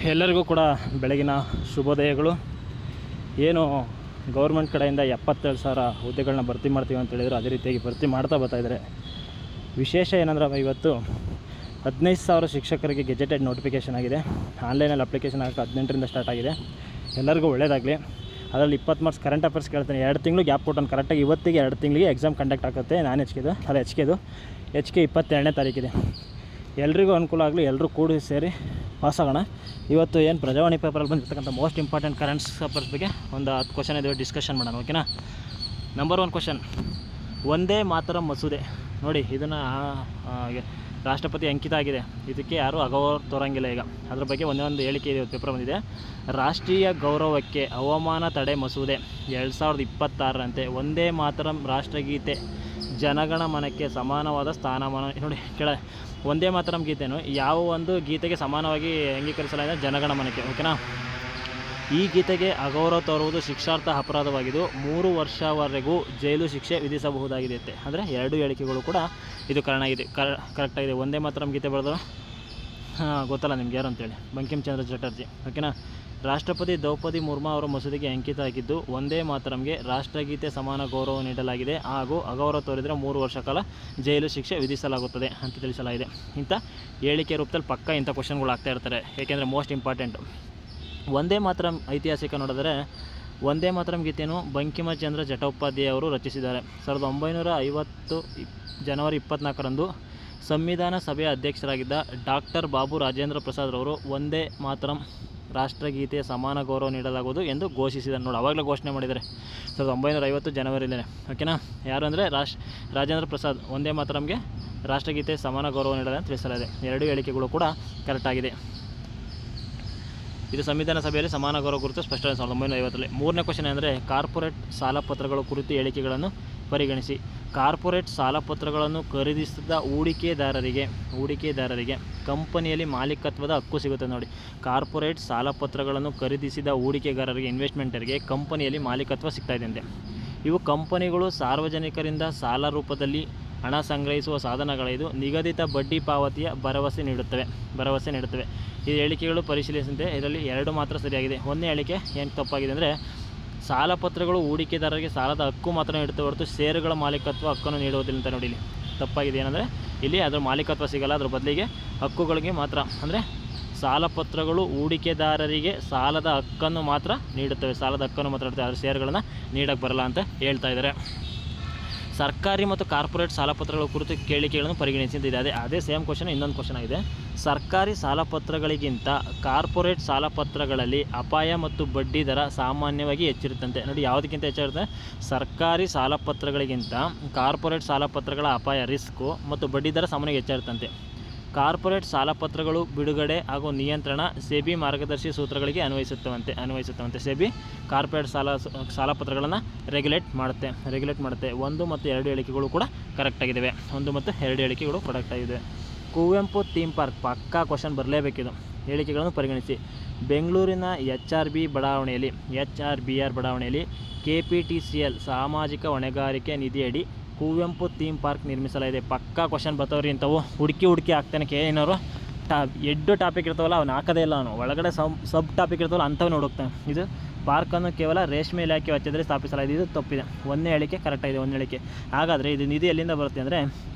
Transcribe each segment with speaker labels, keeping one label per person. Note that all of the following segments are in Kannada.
Speaker 1: ಎಲ್ಲರಿಗೂ ಕೂಡ ಬೆಳಗಿನ ಶುಭೋದಯಗಳು. ಏನು ಗೌರ್ಮೆಂಟ್ ಕಡೆಯಿಂದ 72,000 ಹುದ್ದೆಗಳನ್ನ ಭರ್ತಿ ಮಾಡ್ತೀವಿ ಅಂತ ಹೇಳಿದ್ರು, ಅದೇ ರೀತಿಯಾಗಿ ಭರ್ತಿ ಮಾಡ್ತಾ ಬರ್ತಾಯಿದ್ದಾರೆ. ವಿಶೇಷ ಏನಂದ್ರೆ ಇವತ್ತು 15,000 ಶಿಕ್ಷಕರಿಗೆ ಗೆಜೆಟೆಡ್ ನೋಟಿಫಿಕೇಷನ್ ಆಗಿದೆ. ಆನ್ಲೈನಲ್ಲಿ ಅಪ್ಲಿಕೇಶನ್ ಹಾಕಿ 18ರಿಂದ ಸ್ಟಾರ್ಟ್ ಆಗಿದೆ. ಎಲ್ಲರಿಗೂ ಒಳ್ಳೆಯದಾಗಲಿ. ಅದರಲ್ಲಿ 20 ಮಾರ್ಕ್ಸ್ ಕರೆಂಟ್ ಅಫೇರ್ಸ್ ಕೇಳ್ತಾನೆ. 2 ತಿಂಗಳು ಗ್ಯಾಪ್ ಕೊಟ್ಟನು. ಕರೆಕ್ಟಾಗಿ ಇವತ್ತಿಗೆ 2 ತಿಂಗಳಿಗೆ ಎಕ್ಸಾಮ್ ಕಂಡಕ್ಟ್ ಆಗುತ್ತೆ. ನಾನು ಎಚ್ ಕೆ 22ನೇ ತಾರೀಕಿದೆ. ಎಲ್ರಿಗೂ ಅನುಕೂಲ ಆಗಲಿ. ಎಲ್ಲರೂ ಕೂಡಿ ಸೇರಿ ಪಾಸಾಗೋಣ. ಇವತ್ತು ಏನು ಪ್ರಜಾವಾಣಿ ಪೇಪರಲ್ಲಿ ಬಂದಿರ್ತಕ್ಕಂಥ ಮೋಸ್ಟ್ ಇಂಪಾರ್ಟೆಂಟ್ ಕರೆಂಟ್ಸ್ ಅಫೇರ್ಸ್ ಬಗ್ಗೆ ಒಂದು 10 ಕ್ವಶನ್ ಇದ್ದಾವೆ, ಡಿಸ್ಕಷನ್ ಮಾಡೋಣ. ಓಕೆನಾ? ನಂಬರ್ 1 ಕ್ವಶನ್, ವಂದೇ ಮಾತರಂ ಮಸೂದೆ. ನೋಡಿ, ಇದನ್ನು ರಾಷ್ಟ್ರಪತಿ ಅಂಕಿತ ಆಗಿದೆ. ಇದಕ್ಕೆ ಯಾರೂ ಅಗೌರವ ತೋರಂಗಿಲ್ಲ. ಈಗ ಅದ್ರ ಬಗ್ಗೆ ಒಂದೇ ಹೇಳಿಕೆ ಇದೆ, ಪೇಪರ್ ಬಂದಿದೆ. ರಾಷ್ಟ್ರೀಯ ಗೌರವಕ್ಕೆ ಅವಮಾನ ತಡೆ ಮಸೂದೆ 2026ರಂತೆ ವಂದೇ ಮಾತರಂ ರಾಷ್ಟ್ರಗೀತೆ ಜನಗಣ ಮನಕ್ಕೆ ಸಮಾನವಾದ ಸ್ಥಾನಮಾನ. ನೋಡಿ, ವಂದೇ ಮಾತರಂ ಗೀತೆಯನ್ನು ಯಾವ ಒಂದು ಗೀತೆಗೆ ಸಮಾನವಾಗಿ ಅಂಗೀಕರಿಸಲಾಗಿದೆ? ಜನಗಣ ಮನಕ್ಕೆ. ಓಕೆನಾ? ಈ ಗೀತೆಗೆ ಅಗೌರವ ತೋರುವುದು ಶಿಕ್ಷಾರ್ಹ ಅಪರಾಧವಾಗಿದ್ದು 3 ವರ್ಷವರೆಗೂ ಜೈಲು ಶಿಕ್ಷೆ ವಿಧಿಸಬಹುದಾಗಿದೆ. ಅಂದರೆ 2 ಹೇಳಿಕೆಗಳು ಕೂಡ ಇದು ಕರೆಕ್ಟಾಗಿದೆ. ವಂದೇ ಮಾತರಂ ಗೀತೆ ಬರೆದು ಗೊತ್ತಲ್ಲ ನಿಮ್ಗೆ ಯಾರು ಅಂತೇಳಿ, ಬಂಕಿಮ್ ಚಂದ್ರ ಚಟರ್ಜಿ. ಓಕೆನಾ? ರಾಷ್ಟ್ರಪತಿ ದ್ರೌಪದಿ ಮುರ್ಮು ಅವರ ಮಸೂದೆಗೆ ಅಂಕಿತ ಆಗಿದ್ದು ವಂದೇ ಮಾತರಂಗೆ ರಾಷ್ಟ್ರಗೀತೆ ಸಮಾನ ಗೌರವ ನೀಡಲಾಗಿದೆ ಹಾಗೂ ಅಗೌರವ ತೋರಿದರೆ 3 ವರ್ಷ ಕಾಲ ಜೈಲು ಶಿಕ್ಷೆ ವಿಧಿಸಲಾಗುತ್ತದೆ ಅಂತ ತಿಳಿಸಲಾಗಿದೆ. ಇಂಥ ಹೇಳಿಕೆ ರೂಪದಲ್ಲಿ ಪಕ್ಕ ಇಂಥ ಕ್ವಶನ್ಗಳು ಆಗ್ತಾ ಇರ್ತಾರೆ, ಏಕೆಂದರೆ ಮೋಸ್ಟ್ ಇಂಪಾರ್ಟೆಂಟು. ವಂದೇ ಮಾತರಂ ಐತಿಹಾಸಿಕ ನೋಡಿದರೆ, ವಂದೇ ಮಾತರಂ ಗೀತೆಯನ್ನು ಬಂಕಿಮಚಂದ್ರ ಚಟ್ಟೋಪಾಧ್ಯಾಯ ಅವರು ರಚಿಸಿದ್ದಾರೆ. 1950 ಜನವರಿ 24ರಂದು ಸಂವಿಧಾನ ಸಭೆಯ ಅಧ್ಯಕ್ಷರಾಗಿದ್ದ ಡಾಕ್ಟರ್ ಬಾಬು ರಾಜೇಂದ್ರ ಪ್ರಸಾದ್ ರವರು ವಂದೇ ಮಾತರಂ ರಾಷ್ಟ್ರಗೀತೆಯ ಸಮಾನ ಗೌರವ ನೀಡಲಾಗುವುದು ಎಂದು ಘೋಷಿಸಿದ್ದಾರೆ. ನೋಡಿ, ಆವಾಗಲೇ ಘೋಷಣೆ ಮಾಡಿದ್ದಾರೆ 1950 ಜನವರಿಲೇ. ಓಕೆನಾ? ಯಾರು ಅಂದರೆ ರಾಜೇಂದ್ರ ಪ್ರಸಾದ್ ವಂದೇ ಮಾತರಂಗೆ ರಾಷ್ಟ್ರಗೀತೆ ಸಮಾನ ಗೌರವ ನೀಡಲಾಗಿದೆ ಅಂತ ತಿಳಿಸಲಾಗಿದೆ. 2 ಹೇಳಿಕೆಗಳು ಕೂಡ ಕರೆಕ್ಟಾಗಿದೆ. ಇದು ಸಂವಿಧಾನ ಸಭೆಯಲ್ಲಿ ಸಮಾನ ಗೌರವ ಕುರಿತು ಸ್ಪಷ್ಟನೆ 1950ರಲ್ಲಿ. 3ನೇ ಕ್ವಶನ್ ಅಂದರೆ, ಕಾರ್ಪೊರೇಟ್ ಸಾಲಪತ್ರಗಳ ಕುರಿತು ಹೇಳಿಕೆಗಳನ್ನು ಪರಿಗಣಿಸಿ. ಕಾರ್ಪೊರೇಟ್ ಸಾಲಪತ್ರಗಳನ್ನು ಖರೀದಿಸಿದ ಹೂಡಿಕೆದಾರರಿಗೆ ಕಂಪನಿಯಲ್ಲಿ ಮಾಲೀಕತ್ವದ ಹಕ್ಕು ಸಿಗುತ್ತೆ. ನೋಡಿ, ಕಾರ್ಪೊರೇಟ್ ಸಾಲಪತ್ರಗಳನ್ನು ಖರೀದಿಸಿದ ಹೂಡಿಕೆದಾರರಿಗೆ, ಇನ್ವೆಸ್ಟ್ಮೆಂಟರಿಗೆ ಕಂಪನಿಯಲ್ಲಿ ಮಾಲೀಕತ್ವ ಸಿಗ್ತಾಯಿದೆ ಅಂತೆ. ಇವು ಕಂಪನಿಗಳು ಸಾರ್ವಜನಿಕರಿಂದ ಸಾಲ ರೂಪದಲ್ಲಿ ಹಣ ಸಂಗ್ರಹಿಸುವ ಸಾಧನಗಳಿದು ನಿಗದಿತ ಬಡ್ಡಿ ಪಾವತಿಯ ಭರವಸೆ ನೀಡುತ್ತವೆ. ಈ ಹೇಳಿಕೆಗಳು ಪರಿಶೀಲಿಸಿದಂತೆ ಇದರಲ್ಲಿ 2 ಮಾತ್ರ ಸರಿಯಾಗಿದೆ. 1ನೇ ಹೇಳಿಕೆ ಏನು ತಪ್ಪಾಗಿದೆ ಅಂದರೆ, ಸಾಲಪತ್ರಗಳು ಹೂಡಿಕೆದಾರರಿಗೆ ಸಾಲದ ಹಕ್ಕು ಮಾತ್ರ ನೀಡುತ್ತೆ ಹೊರತು ಷೇರುಗಳ ಮಾಲೀಕತ್ವ ಹಕ್ಕನ್ನು ನೀಡುವುದಿಲ್ಲ ಅಂತ. ನೋಡಿ, ಇಲ್ಲಿ ತಪ್ಪಾಗಿದೆ. ಏನಂದರೆ, ಇಲ್ಲಿ ಅದರ ಮಾಲೀಕತ್ವ ಸಿಗಲ್ಲ, ಅದರ ಬದಲಿಗೆ ಹಕ್ಕುಗಳಿಗೆ ಮಾತ್ರ. ಅಂದರೆ ಸಾಲಪತ್ರಗಳು ಹೂಡಿಕೆದಾರರಿಗೆ ಸಾಲದ ಹಕ್ಕನ್ನು ಮಾತ್ರ ನೀಡುತ್ತವೆ, ಅದರ ಷೇರುಗಳನ್ನು ನೀಡೋಕ್ಕೆ ಬರಲ್ಲ ಅಂತ ಹೇಳ್ತಾ ಇದ್ದಾರೆ. ಸರ್ಕಾರಿ ಮತ್ತು ಕಾರ್ಪೊರೇಟ್ ಸಾಲಪತ್ರಗಳ ಕುರಿತು ಹೇಳಿಕೆಗಳನ್ನು ಪರಿಗಣಿಸಿದೆ. ಅದೇ ಸೇಮ್ ಕ್ವಶನ್ ಇನ್ನೊಂದು ಕ್ವಶನ್ ಆಗಿದೆ. ಸರ್ಕಾರಿ ಸಾಲಪತ್ರಗಳಿಗಿಂತ ಕಾರ್ಪೊರೇಟ್ ಸಾಲಪತ್ರಗಳಲ್ಲಿ ಅಪಾಯ ಮತ್ತು ಬಡ್ಡಿ ದರ ಸಾಮಾನ್ಯವಾಗಿ ಹೆಚ್ಚಿರುತ್ತಂತೆ. ನೋಡಿ, ಯಾವುದಕ್ಕಿಂತ ಹೆಚ್ಚಿರುತ್ತೆ? ಸರ್ಕಾರಿ ಸಾಲಪತ್ರಗಳಿಗಿಂತ ಕಾರ್ಪೊರೇಟ್ ಸಾಲಪತ್ರಗಳ ಅಪಾಯ, ರಿಸ್ಕು ಮತ್ತು ಬಡ್ಡಿ ದರ ಸಾಮಾನ್ಯವಾಗಿ ಹೆಚ್ಚಿರುತ್ತಂತೆ. ಕಾರ್ಪೊರೇಟ್ ಸಾಲಪತ್ರಗಳು ಬಿಡುಗಡೆ ಹಾಗೂ ನಿಯಂತ್ರಣ ಸೆಬಿ ಮಾರ್ಗದರ್ಶಿ ಸೂತ್ರಗಳಿಗೆ ಅನ್ವಯಿಸುತ್ತವಂತೆ. ಸೆಬಿ ಕಾರ್ಪೊರೇಟ್ ಸಾಲಪತ್ರಗಳನ್ನು ರೆಗ್ಯುಲೇಟ್ ಮಾಡುತ್ತೆ. 1 ಮತ್ತು 2 ಹೇಳಿಕೆಗಳು ಕೂಡ ಕರೆಕ್ಟಾಗಿದ್ದಾವೆ. 1 ಮತ್ತು 2 ಹೇಳಿಕೆಗಳು ಕರೆಕ್ಟಾಗಿದೆ. ಕುವೆಂಪು ಥೀಮ್ ಪಾರ್ಕ್ ಪಕ್ಕಾ ಕ್ವಶನ್ ಬರಲೇಬೇಕಿದು. ಹೇಳಿಕೆಗಳನ್ನು ಪರಿಗಣಿಸಿ. ಬೆಂಗಳೂರಿನ HRBR ಬಡಾವಣೆಯಲ್ಲಿ KPTCL ಸಾಮಾಜಿಕ ಹೊಣೆಗಾರಿಕೆ ನಿಧಿಯಡಿ ಕುವೆಂಪು ಥೀಮ್ ಪಾರ್ಕ್ ನಿರ್ಮಿಸಲಾಗಿದೆ. ಪಕ್ಕಾ ಕ್ವಶನ್ ಬರ್ತವ್ರಿ ಇಂಥವು. ಹುಡುಕಿ ಹಾಕ್ತಾನೆ ಏನವರು ಎಡ್ಡು ಟಾಪಿಕ್ ಇರ್ತಾವಲ್ಲ ಅವ್ನು ಹಾಕೋದೇ ಇಲ್ಲ. ಅವನು ಒಳಗಡೆ ಸಬ್ ಟಾಪಿಕ್ ಇರ್ತಾವಲ್ಲ ಅಂಥವ್ನು ಹುಡುಕ್ತಾನೆ. ಇದು ಪಾರ್ಕನ್ನು ಕೇವಲ ರೇಷ್ಮೆ ಇಲಾಖೆ ವೆಚ್ಚದಲ್ಲಿ ಸ್ಥಾಪಿಸಲಾಗಿದೆ. ಇದು ತಪ್ಪಿದೆ. 1ನೇ ಹೇಳಿಕೆ ಕರೆಕ್ಟಾಗಿದೆ. 1 ಹೇಳಿಕೆ. ಹಾಗಾದರೆ ಇದು ನಿಧಿ ಎಲ್ಲಿಂದ ಬರುತ್ತೆ ಅಂದರೆ,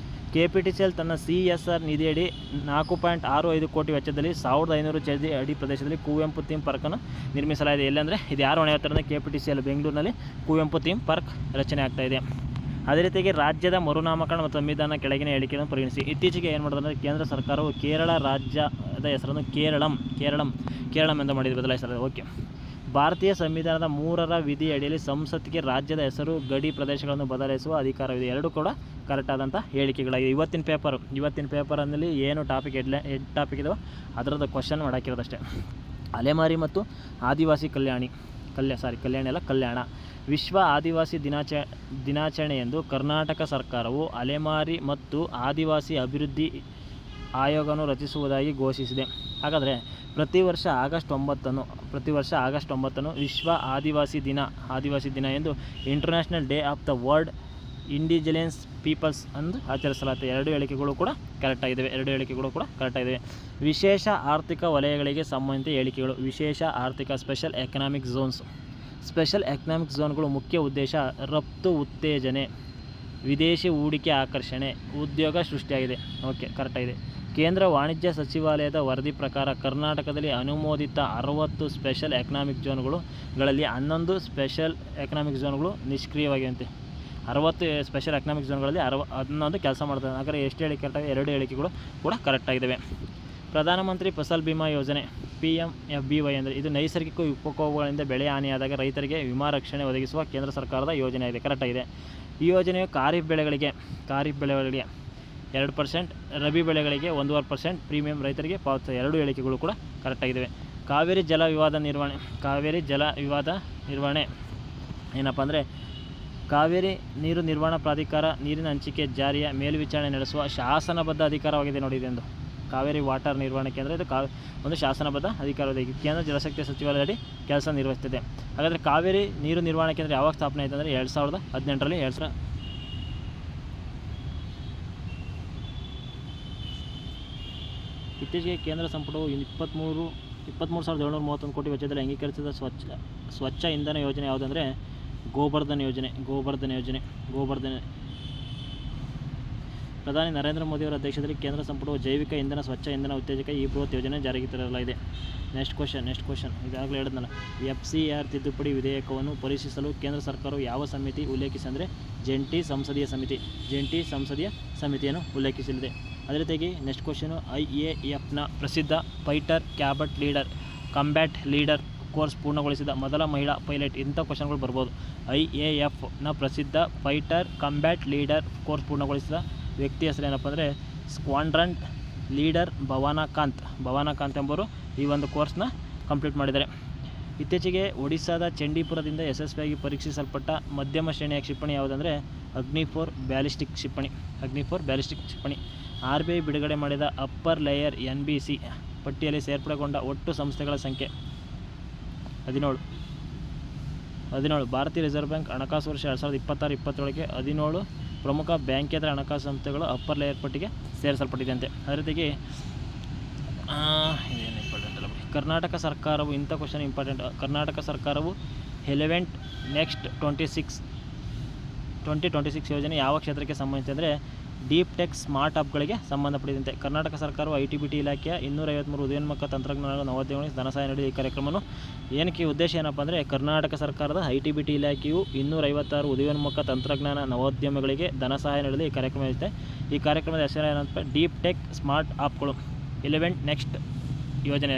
Speaker 1: KPTCL ತನ್ನ CSR ನಿಧಿಯಡಿ 4.65 ಕೋಟಿ ವೆಚ್ಚದಲ್ಲಿ 1500 ಚದರ ಅಡಿ ಪ್ರದೇಶದಲ್ಲಿ ಕುವೆಂಪು ಥೀಮ್ ಪಾರ್ಕನ್ನು ನಿರ್ಮಿಸಲಾಗಿದೆ. ಎಲ್ಲಂದರೆ ಇದು ಯಾರು ಹೊಣೆ ಹೇಳ್ತಾರೆ? KPTCL ಬೆಂಗಳೂರಿನಲ್ಲಿ ಕುವೆಂಪು ಥೀಮ್ ಪಾರ್ಕ್ ರಚನೆ ಆಗ್ತಾಯಿದೆ. ಅದೇ ರೀತಿಯಾಗಿ ರಾಜ್ಯದ ಮರುನಾಮಕರಣ ಮತ್ತು ಸಂವಿಧಾನ ಕೆಳಗಿನ ಹೇಳಿಕೆಯನ್ನು ಪರಿಗಣಿಸಿ. ಇತ್ತೀಚೆಗೆ ಏನು ಮಾಡಿದ್ರೆ, ಕೇಂದ್ರ ಸರ್ಕಾರವು ಕೇರಳ ರಾಜ್ಯದ ಹೆಸರನ್ನು ಕೇರಳಂ ಎಂದು ಮಾಡಿದ ಬದಲಾಯಿಸಲಾಗಿದೆ. ಓಕೆ. ಭಾರತೀಯ ಸಂವಿಧಾನದ 3ರ ವಿಧಿ ಅಡಿಯಲ್ಲಿ ಸಂಸತ್ತಿಗೆ ರಾಜ್ಯದ ಹೆಸರು, ಗಡಿ ಪ್ರದೇಶಗಳನ್ನು ಬದಲಾಯಿಸುವ ಅಧಿಕಾರವಿದೆ. 2 ಕೂಡ ಕರೆಕ್ಟ್ ಆದಂಥ ಹೇಳಿಕೆಗಳಾಗಿದೆ. ಇವತ್ತಿನ ಪೇಪರಲ್ಲಿ ಏನು ಹೆಡ್ ಟಾಪಿಕ್ ಇದೆಯೋ ಅದರದ್ದು ಕ್ವಶನ್ ಮಾಡಾಕಿರೋದಷ್ಟೇ. ಅಲೆಮಾರಿ ಮತ್ತು ಆದಿವಾಸಿ ಕಲ್ಯಾಣ ವಿಶ್ವ ಆದಿವಾಸಿ ದಿನಾಚರಣೆ ಎಂದು ಕರ್ನಾಟಕ ಸರ್ಕಾರವು ಅಲೆಮಾರಿ ಮತ್ತು ಆದಿವಾಸಿ ಅಭಿವೃದ್ಧಿ ಆಯೋಗವನ್ನು ರಚಿಸುವುದಾಗಿ ಘೋಷಿಸಿದೆ. ಹಾಗಾದರೆ ಪ್ರತಿ ವರ್ಷ ಆಗಸ್ಟ್ 9 ವಿಶ್ವ ಆದಿವಾಸಿ ದಿನ ಎಂದು international day of the world indigenous peoples ಎಂದು ಆಚರಿಸಲಾಗುತ್ತೆ. 2 ಹೇಳಿಕೆಗಳು ಕೂಡ ಕರೆಕ್ಟಾಗಿದ್ದಾವೆ. ವಿಶೇಷ ಆರ್ಥಿಕ ವಲಯಗಳಿಗೆ ಸಂಬಂಧಿತ ಹೇಳಿಕೆಗಳು. ವಿಶೇಷ ಆರ್ಥಿಕ ಸ್ಪೆಷಲ್ ಎಕನಾಮಿಕ್ ಝೋನ್ಗಳು ಮುಖ್ಯ ಉದ್ದೇಶ ರಫ್ತು ಉತ್ತೇಜನೆ, ವಿದೇಶಿ ಹೂಡಿಕೆ ಆಕರ್ಷಣೆ, ಉದ್ಯೋಗ ಸೃಷ್ಟಿಯಾಗಿದೆ. ಓಕೆ, ಕರೆಕ್ಟಾಗಿದೆ. ಕೇಂದ್ರ ವಾಣಿಜ್ಯ ಸಚಿವಾಲಯದ ವರದಿ ಪ್ರಕಾರ ಕರ್ನಾಟಕದಲ್ಲಿ ಅನುಮೋದಿತ 60 ಸ್ಪೆಷಲ್ ಎಕನಾಮಿಕ್ ಝೋನ್ಗಳಲ್ಲಿ 11 ಸ್ಪೆಷಲ್ ಎಕನಾಮಿಕ್ ಝೋನ್ಗಳು ನಿಷ್ಕ್ರಿಯವಾಗಿವೆ. 60 ಸ್ಪೆಷಲ್ ಎಕನಾಮಿಕ್ ಝೋನ್ಗಳಲ್ಲಿ 11 ಕೆಲಸ ಮಾಡ್ತದೆ. ಹಾಗಾದರೆ ಎಷ್ಟು ಹೇಳಿಕೆ ಕರೆಕ್ಟಾಗಿ? 2 ಹೇಳಿಕೆಗಳು ಕೂಡ ಕರೆಕ್ಟಾಗಿದ್ದಾವೆ. ಪ್ರಧಾನಮಂತ್ರಿ ಫಸಲ್ ಬಿಮಾ ಯೋಜನೆ PMFBY ಅಂದರೆ ಇದು ನೈಸರ್ಗಿಕ ವಿಕೋಪಗಳಿಂದ ಬೆಳೆ ಹಾನಿಯಾದಾಗ ರೈತರಿಗೆ ವಿಮಾ ರಕ್ಷಣೆ ಒದಗಿಸುವ ಕೇಂದ್ರ ಸರ್ಕಾರದ ಯೋಜನೆಯಾಗಿದೆ. ಕರೆಕ್ಟಾಗಿದೆ. ಈ ಯೋಜನೆಯು ಖಾರಿಫ್ ಬೆಳೆಗಳಿಗೆ 2%, ರಬಿ ಬೆಳೆಗಳಿಗೆ 1.5% ಪ್ರೀಮಿಯಂ ರೈತರಿಗೆ ಪಾವತಿಸುವ 2 ಹೇಳಿಕೆಗಳು ಕೂಡ ಕರೆಕ್ಟಾಗಿದ್ದಾವೆ. ಕಾವೇರಿ ಜಲ ವಿವಾದ ನಿರ್ವಹಣೆ ಏನಪ್ಪ ಅಂದರೆ ಕಾವೇರಿ ನೀರು ನಿರ್ವಹಣಾ ಪ್ರಾಧಿಕಾರ ನೀರಿನ ಹಂಚಿಕೆ ಜಾರಿಯ ಮೇಲ್ವಿಚಾರಣೆ ನಡೆಸುವ ಶಾಸನಬದ್ಧ ಅಧಿಕಾರವಾಗಿದೆ ನೋಡಿ ಇದೊಂದು. ಕಾವೇರಿ ವಾಟರ್ ನಿರ್ವಹಣೆ ಕೇಂದ್ರ ಇದು ಒಂದು ಶಾಸನಬದ್ಧ ಅಧಿಕಾರವಾಗಿದೆ. ಕೇಂದ್ರ ಜಲಶಕ್ತಿ ಸಚಿವಾಲಯದಡಿ ಕೆಲಸ ನಿರ್ವಹಿಸುತ್ತದೆ. ಹಾಗಾದರೆ ಕಾವೇರಿ ನೀರು ನಿರ್ವಹಣಾ ಕೇಂದ್ರ ಯಾವಾಗ ಸ್ಥಾಪನೆ ಆಯಿತು ಅಂದರೆ 2018ರಲ್ಲಿ. ಇತ್ತೀಚೆಗೆ ಕೇಂದ್ರ ಸಂಪುಟವು 23,731 ಕೋಟಿ ವೆಚ್ಚದಲ್ಲಿ ಅಂಗೀಕರಿಸಿದ ಸ್ವಚ್ಛ ಇಂಧನ ಯೋಜನೆ ಯಾವುದಂದರೆ ಗೋಬರ್ಧನ್ ಯೋಜನೆ. ಪ್ರಧಾನಿ ನರೇಂದ್ರ ಮೋದಿಯವರ ಅಧ್ಯಕ್ಷತೆಯಲ್ಲಿ ಕೇಂದ್ರ ಸಂಪುಟವು ಜೈವಿಕ ಇಂಧನ, ಸ್ವಚ್ಛ ಇಂಧನ ಉತ್ತೇಜಕ ಈ ಬೃಹತ್ ಯೋಜನೆ ಜಾರಿಗೆ ತರಲಾಗಿದೆ. ನೆಕ್ಸ್ಟ್ ಕ್ವಶನ್ ಈಗಾಗಲೇ ಹೇಳಿದ್ನಲ್ಲ. FCR ತಿದ್ದುಪಡಿ ವಿಧೇಯಕವನ್ನು ಪರಿಶೀಲಿಸಲು ಕೇಂದ್ರ ಸರ್ಕಾರವು ಯಾವ ಸಮಿತಿ ಉಲ್ಲೇಖಿಸಿ ಅಂದರೆ ಜಂಟಿ ಸಂಸದೀಯ ಸಮಿತಿಯನ್ನು ಉಲ್ಲೇಖಿಸಲಿದೆ. ಅದೇ ರೀತಿಯಾಗಿ ನೆಕ್ಸ್ಟ್ ಕ್ವಶನು IAFನ ಪ್ರಸಿದ್ಧ ಫೈಟರ್ ಕಾಂಬ್ಯಾಟ್ ಲೀಡರ್ ಕೋರ್ಸ್ ಪೂರ್ಣಗೊಳಿಸಿದ ಮೊದಲ ಮಹಿಳಾ ಪೈಲಟ್. ಇಂಥ ಕ್ವಶನ್ಗಳು ಬರ್ಬೋದು. IAFನ ಪ್ರಸಿದ್ಧ ಫೈಟರ್ ಕಾಂಬ್ಯಾಟ್ ಲೀಡರ್ ಕೋರ್ಸ್ ಪೂರ್ಣಗೊಳಿಸಿದ ವ್ಯಕ್ತಿ ಹೆಸರು ಏನಪ್ಪ ಅಂದರೆ ಸ್ಕ್ವಾಡ್ರನ್ ಲೀಡರ್ ಭವಾನಾಕಾಂತ್ ಎಂಬುವರು ಈ ಒಂದು ಕೋರ್ಸ್ನ ಕಂಪ್ಲೀಟ್ ಮಾಡಿದ್ದಾರೆ. ಇತ್ತೀಚೆಗೆ ಒಡಿಸ್ಸಾದ ಚಂಡೀಪುರದಿಂದ ಯಶಸ್ವಿಯಾಗಿ ಪರೀಕ್ಷಿಸಲ್ಪಟ್ಟ ಮಧ್ಯಮ ಶ್ರೇಣಿಯ ಕ್ಷಿಪಣಿ ಯಾವುದಂದರೆ ಅಗ್ನಿ-4 ಬ್ಯಾಲಿಸ್ಟಿಕ್ ಕ್ಷಿಪಣಿ. RBI ಬಿಡುಗಡೆ ಮಾಡಿದ ಅಪ್ಪರ್ ಲೇಯರ್ NBC ಪಟ್ಟಿಯಲ್ಲಿ ಸೇರ್ಪಡೆಗೊಂಡ ಒಟ್ಟು ಸಂಸ್ಥೆಗಳ ಸಂಖ್ಯೆ 17. ಭಾರತೀಯ ರಿಸರ್ವ್ ಬ್ಯಾಂಕ್ ಹಣಕಾಸು ವರ್ಷ 2026-27ಗೆ 17 ಪ್ರಮುಖ ಬ್ಯಾಂಕೇತರ ಹಣಕಾಸು ಸಂಸ್ಥೆಗಳು ಅಪ್ಪರ್ ಲೇಯರ್ ಪಟ್ಟಿಗೆ ಸೇರಿಸಲ್ಪಟ್ಟಿದೆ. ಅದೇ ರೀತಿಯಾಗಿ ಇದೇನು ಇಂಪಾರ್ಟೆಂಟ್ ಅಲ್ಲ. ಕರ್ನಾಟಕ ಸರ್ಕಾರವು ಇಂಥ ಕ್ವಶನ್ ಇಂಪಾರ್ಟೆಂಟ್. ಕರ್ನಾಟಕ ಸರ್ಕಾರವು ಎಲೆವೆಂಟ್ ನೆಕ್ಸ್ಟ್ 2026 ಯೋಜನೆ ಯಾವ ಕ್ಷೇತ್ರಕ್ಕೆ ಸಂಬಂಧಿಸಿದೆ ಅಂದರೆ ಡೀಪ್ ಟೆಕ್ ಸ್ಮಾರ್ಟ್ ಹಬ್ಗಳಿಗೆ ಸಂಬಂಧಪಟ್ಟಿದಂತೆ. ಕರ್ನಾಟಕ ಸರ್ಕಾರವು IT-BT ಇಲಾಖೆಯ 253 ಉದಯೋನ್ಮುಖ ತಂತ್ರಜ್ಞಾನಗಳ ನವೋದ್ಯಮಗಳಿಗೆ ಧನಸಹಾಯ ನೀಡಿದ ಈ ಕಾರ್ಯಕ್ರಮವನ್ನು ಏನಕ್ಕೆ ಉದ್ದೇಶ ಏನಪ್ಪ ಅಂದರೆ ಕರ್ನಾಟಕ ಸರ್ಕಾರದ IT-BT ಇಲಾಖೆಯು 256 ಉದಯೋನ್ಮುಖ ತಂತ್ರಜ್ಞಾನ ನವೋದ್ಯಮಗಳಿಗೆ ಧನಸಹಾಯ ನೀಡಿದ ಈ ಕಾರ್ಯಕ್ರಮ ಇರುತ್ತೆ. ಈ ಕಾರ್ಯಕ್ರಮದ ಹೆಸರು ಏನಂತ ಡೀಪ್ ಟೆಕ್ ಸ್ಮಾರ್ಟ್ ಆಪ್ಗಳು ಎಲೆವೆಂಟ್ ನೆಕ್ಸ್ಟ್ ಯೋಜನೆ.